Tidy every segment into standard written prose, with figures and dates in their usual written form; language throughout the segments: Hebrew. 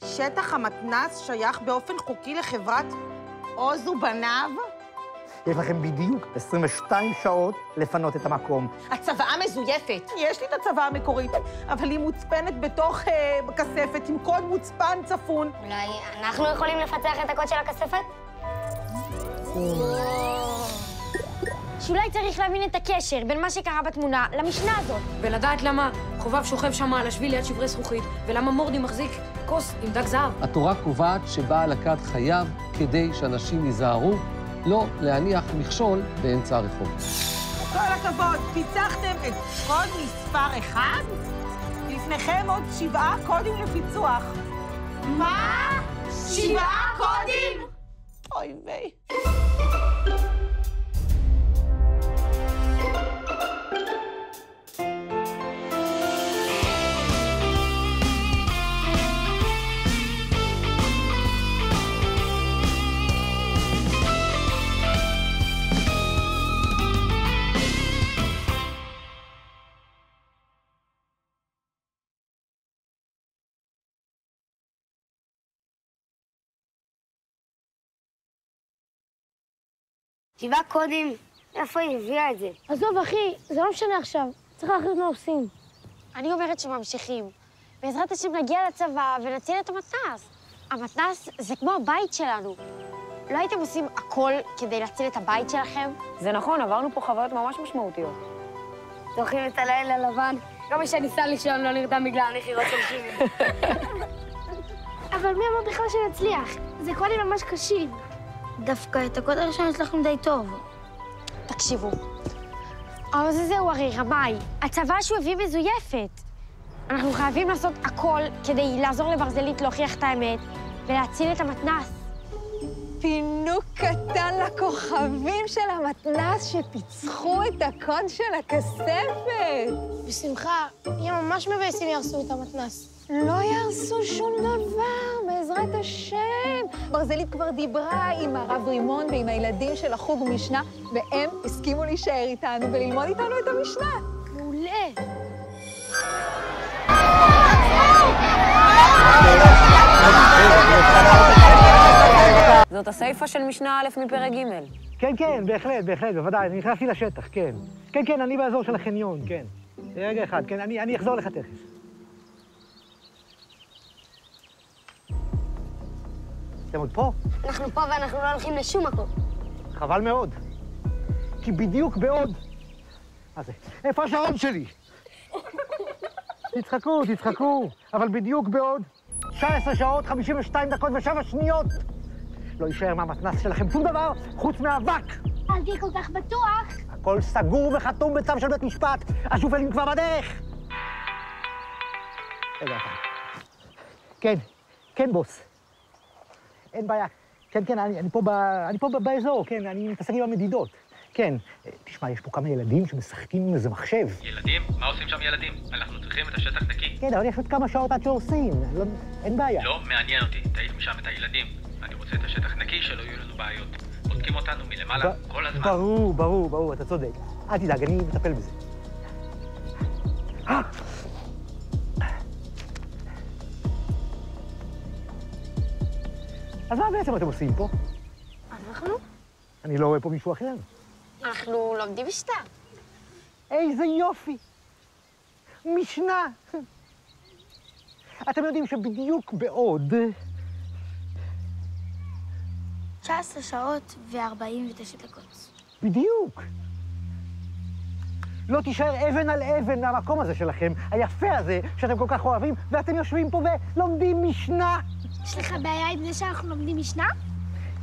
שטח המתנ"ס שייך באופן חוקי לחברת עוז ובניו? יש לכם בדיוק 22 שעות לפנות את המקום. הצוואה מזויפת. יש לי את הצוואה המקורית, אבל היא מוצפנת בתוך כספת עם קוד מוצפן צפון. אולי אנחנו יכולים לפצח את הקוד של הכספת? שאולי צריך להבין את הקשר בין מה שקרה בתמונה למשנה הזאת. ולדעת למה חובב שוכב שם על השביל ליד שברי זכוכית, ולמה מורדי מחזיק כוס עם דג זהב. התורה קובעת שבעל הכד חייב כדי שאנשים ייזהרו לא להניח מכשול באמצע הרחוב. כל הכבוד, פיצחתם את קוד מספר 1? לפניכם עוד 7 קודים לפיצוח. מה? 7 קודים? אוי ויי. שבעה קודים, איפה היא הביאה את זה? עזוב, אחי, זה לא משנה עכשיו. צריך להחליט מה עושים. אני אומרת שממשיכים. בעזרת השם נגיע לצבא ונציל את המתנ"ס. המתנ"ס זה כמו הבית שלנו. לא הייתם עושים הכל כדי להציל את הבית שלכם? זה נכון, עברנו פה חוויות ממש משמעותיות. זוכרים את הלילה לבן? גם מי שניסה לישון לא נרדם בגלל הנחירות של שימי. אבל מי אמר בכלל שנצליח? זה קודים ממש קשים. דווקא את הקוד הראשון הצלחנו די טוב. תקשיבו. אבל זהו הרי רמאי. הצבא שהוא הביא מזויפת. אנחנו חייבים לעשות הכל כדי לעזור לברזלית להוכיח את האמת ולהציל את המתנ"ס. פינוק קטן לכוכבים של המתנ"ס שפיצחו את הקוד של הכספת. בשמחה, יהיה ממש מבאס אם ירסו את המתנ"ס. לא ירסו שום דבר, בעזרת השם. ברזלית כבר דיברה עם הרב רימון ועם הילדים של החוג משנה, והם הסכימו להישאר איתנו וללמוד איתנו את המשנה. מעולה. זאת הסייפה של משנה א' מפרק ג'. כן, כן, בהחלט, בהחלט, בוודאי. אני נכנסתי לשטח, כן. כן, כן, אני באזור של החניון, כן. רגע אחד, כן, אני אחזור לך תכף. אתם עוד פה? אנחנו פה ואנחנו לא הולכים לשום מקום. חבל מאוד. כי בדיוק בעוד... מה זה? איפה השעון שלי? תצחקו, תצחקו. אבל בדיוק בעוד 19 שעות, 52 דקות ו7 שניות. לא יישאר מהמתנ"ס שלכם שום דבר חוץ מאבק. אל תהיה כל כך בטוח. הכל סגור וחתום בצו של בית משפט. השופלים כבר בדרך. רגע אחד. כן, כן, בוס. אין בעיה. כן, כן, אני פה באזור, כן, אני מתעסק עם המדידות. כן, תשמע, יש פה כמה ילדים שמשחקים עם איזה מחשב. ילדים? מה עושים שם ילדים? אנחנו צריכים את השטח נקי. כן, אבל יש עוד כמה שעות עד שעושים. אין בעיה. לא מעניין אותי, תעיף משם את הילדים. אני רוצה את השטח נקי, שלא יהיו לנו בעיות. בודקים אותנו מלמעלה כל הזמן. ברור, ברור, ברור, אתה צודק. אל תדאג, אני מטפל בזה. אז מה בעצם אתם עושים פה? אנחנו? אני לא רואה פה מישהו אחר. אנחנו לומדים משנה. איזה יופי! משנה! אתם יודעים שבדיוק בעוד... 19 שעות ו49 דקות. בדיוק! לא תישאר אבן על אבן מהמקום הזה שלכם, היפה הזה שאתם כל כך אוהבים, ואתם יושבים פה ולומדים משנה. יש לך בעיה עם זה שאנחנו לומדים משנה?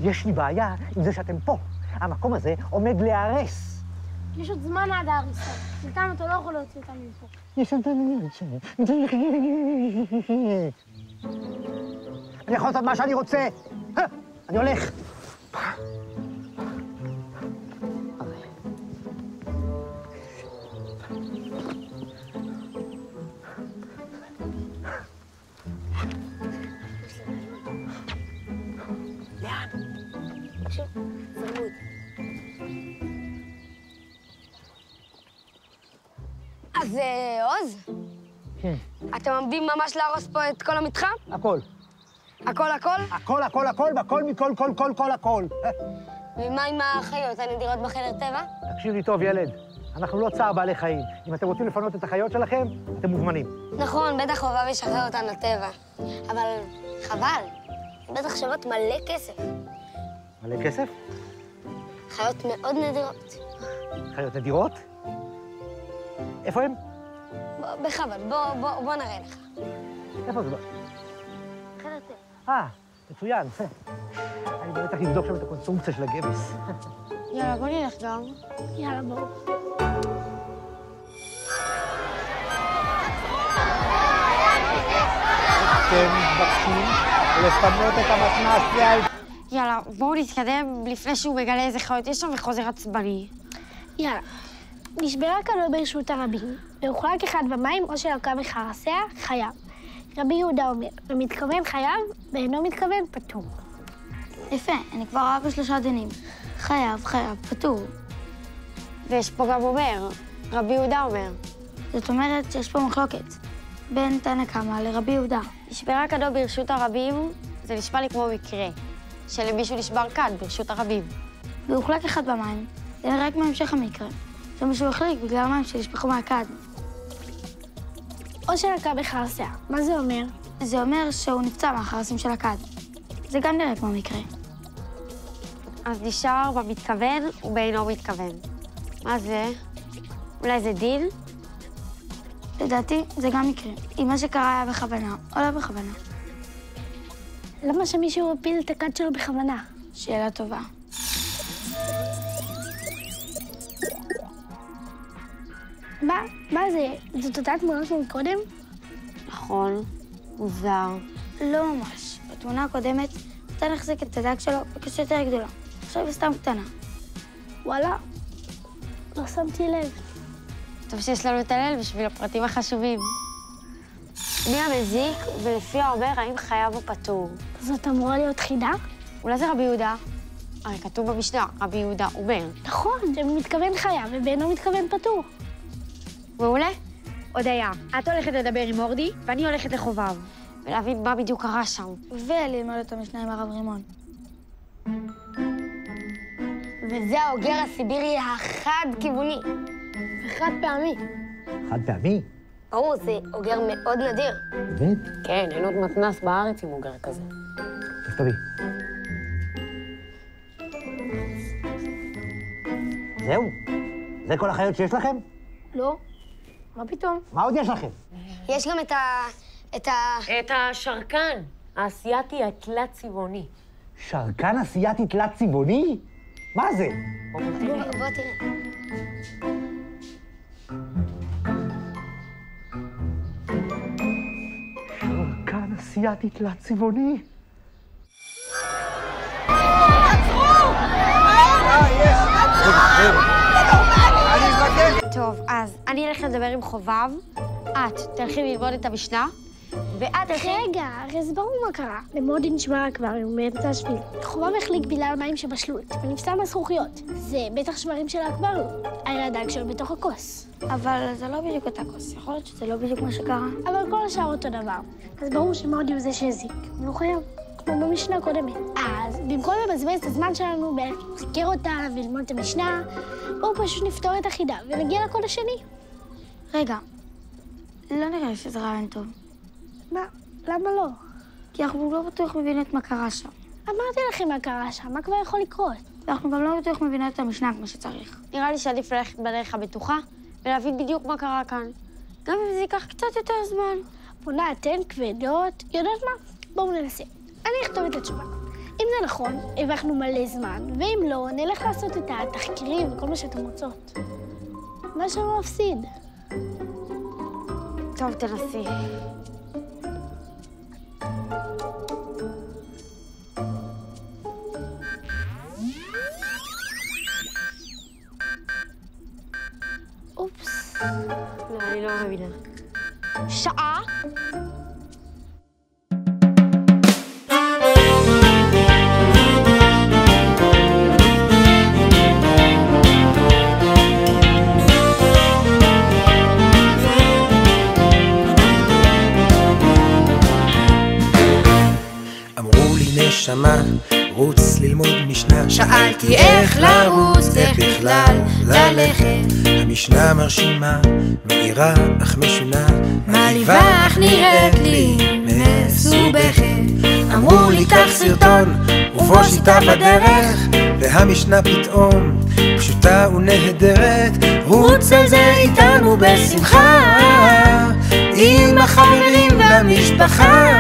יש לי בעיה עם זה שאתם פה. המקום הזה עומד להיהרס. יש עוד זמן עד ההריסה. בינתיים אתה לא יכול להוציא אותנו מפה. יש עוד... אני יכול לעשות מה שאני רוצה. אני הולך. אז עוז? כן. אתם עומדים ממש להרוס פה את כל המתחם? הכל. הכל הכל? הכל, הכל, הכל, והכל מכל, כל, הכל. ומה עם החיות הנדירות בחדר טבע? תקשיב לי טוב, ילד. אנחנו לא צער בעלי חיים. אם אתם רוצים לפנות את החיות שלכם, אתם מוזמנים. נכון, בטח חובב ישחרר אותן לטבע. אבל חבל, בטח שוות מלא כסף. מלא כסף? חיות מאוד נדירות. חיות נדירות? איפה הם? בכבוד, בוא נראה לך. איפה זה? חדר טבע. מצוין. אני באמת צריך לבדוק שם את הקונסטרוקציה של הגבס. יאללה, בוא נלך גם. יאללה, בואו. אתם מתבקשים לפנות את המתנ"ס ועל... יאללה, בואו נתקדם לפני שהוא מגלה איזה חיות יש שם וחוזר עצבני. יאללה. נשברה כלו ברשות הרבים, והוחלק אחד במים או שלקה בחרסיה, חייב. רבי יהודה אומר, ומתכוון חייב, ואינו מתכוון פטור. יפה, אני כבר רואה בשלושה דינים. חייב, פטור. ויש פה גם אומר, רבי יהודה אומר. זאת אומרת שיש פה מחלוקת בין תנא קמא לרבי יהודה. נשברה כדו ברשות הרבים, זה נשמע לי כמו מקרה, שלמישהו נשבר כד ברשות הרבים. והוחלק אחד במים, זה נראה כמו המשך המקרה. זה מה שהוא החליק בגלל המים שנשפכו מהכד. או שלקה בחרסיה, מה זה אומר? זה אומר שהוא נפצע מהחרסים של הכד. זה גם נראה כמו מקרה. אז נשאר במתכוון ובאינו מתכוון. מה זה? אולי זה דין? לדעתי, זה גם מקרה. אם מה שקרה היה בכוונה או לא בכוונה. למה שמישהו הפיל את הכד שלו בכוונה? שאלה טובה. מה זה? זאת אותה תמונה כמו קודם? נכון, מוזר. לא ממש. בתמונה הקודמת, נתן החזיק את הדג שלו בקשה יותר גדולה. עכשיו היא סתם קטנה. וואלה, לא שמתי לב. טוב שיש לנו את הליל בשביל הפרטים החשובים. מי המזיק, ולפי הרבה רעים חייב או פטור. זאת אמורה להיות חידה? אולי זה רבי יהודה? הרי כתוב במשנה, רבי יהודה אומר. נכון, זה מתכוון חייב ובאינו מתכוון פטור. מעולה. הודיה, את הולכת לדבר עם אורדי, ואני הולכת לחובב. ולהבין מה בדיוק קרה שם. וללמוד את המשנה עם הרב רימון. וזה האוגר הסיבירי החד-כיווני. וחד פעמי. חד פעמי? ברור, זה אוגר מאוד נדיר. באמת? כן, אין עוד מתנ"ס בארץ עם אוגר כזה. תכתבי. זהו? זה כל החיות שיש לכם? לא. מה פתאום? מה עוד יש לכם? יש גם את השרקן, האסייתי התלת-צבעוני. שרקן אסייתי תלת-צבעוני? מה זה? בוא תראה. שרקן אסייתי תלת-צבעוני? טוב, אז אני אלך לדבר עם חובב, את תלכי ללמוד את המשנה, ואת תלכי... רגע, הרי זה ברור מה קרה. למודי נשבר האקווריום באמצע השביל. חובב החליק בגלל מים שבשלו, ונפסע מהזכוכיות. זה בטח שברים של האקווריום. היה הדג שלו בתוך הכוס. אבל זה לא בדיוק אותה כוס, יכול להיות שזה לא בדיוק מה שקרה. אבל כל השאר אותו דבר. אז ברור שמודי הוא זה שהזיק, והוא חייב. כמו במשנה הקודמת. אז במקום לבזבז את הזמן שלנו לחקר אותה וללמוד את המשנה, בואו פשוט נפתור את החידה ונגיע לקוד השני. רגע, לא נראה לי שזה רעיון טוב. מה? למה לא? כי אנחנו לא בטוח מבינות מה קרה שם. אמרתי לכם מה קרה שם, מה כבר יכול לקרות? ואנחנו גם לא בטוח מבינות את המשנה כמו שצריך. נראה לי שעדיף ללכת בדרך הבטוחה ולהבין בדיוק מה קרה כאן. גם אם זה ייקח קצת יותר זמן. פונה, אתן כבדות, יודעת מה? בואו ננסה. אני אכתוב את התשובה. אם זה נכון, הרווחנו מלא זמן, ואם לא, נלך לעשות את התחקירים וכל מה שאתם רוצות. מה יש לנו להפסיד? טוב, תנסי. אופס. לא, אני לא מבינה. שעה? נשמה, רוץ ללמוד משנה. שאלתי איך לרוץ, איך בכלל ללכת. המשנה מרשימה, מאירה אך משונה, מעליבה אך נראית לי מסובכת. אמרו לי קח סרטון ובוא שיטה בדרך, והמשנה פתאום פשוטה ונהדרת. רוץ על זה איתנו בשמחה, עם החברים והמשפחה.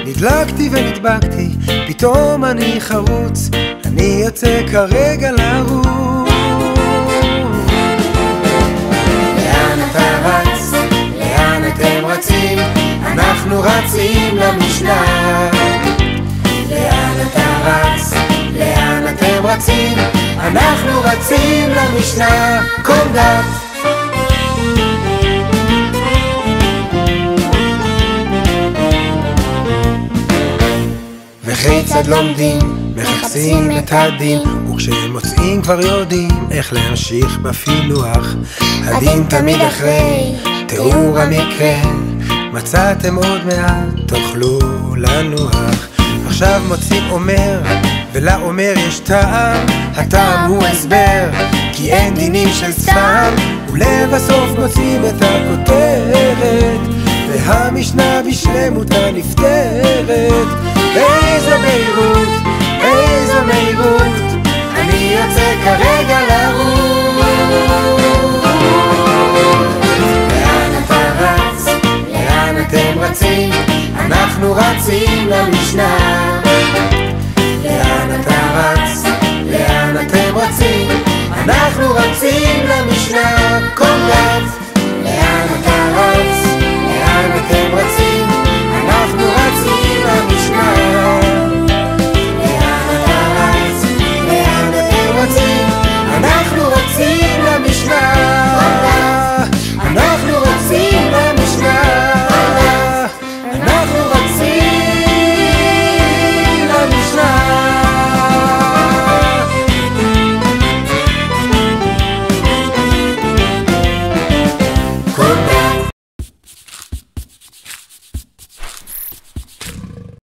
נדלקתי ונדבקתי, פתאום אני חרוץ, אני יוצא כרגע לרוץ. לאן אתה רץ? לאן אתם רצים? אנחנו רצים למשנה. לאן אתה רץ? לאן אתם רצים? אנחנו רצים למשנה. כל דת וכיצד לומדים, מחפשים את הדין, וכשהם מוצאים כבר יודעים איך להמשיך בפילוח. הדין תמיד אחרי תיאור המקרה, מצאתם עוד מעט תוכלו לנוח. עכשיו מוצאים אומר, ולאומר יש טעם, הטעם הוא הסבר, כי אין דינים של סתם. ולבסוף מוצאים את הכותרת, והמשנה בשלמותה נפתרת. איזו מהירות, איזו מהירות, אני יוצא כרגע לרוץ. לאן אתה רץ? לאן אתם רצים? אנחנו רצים למשנה. לאן אתה רץ? לאן אתם רצים? אנחנו רצים למשנה. כל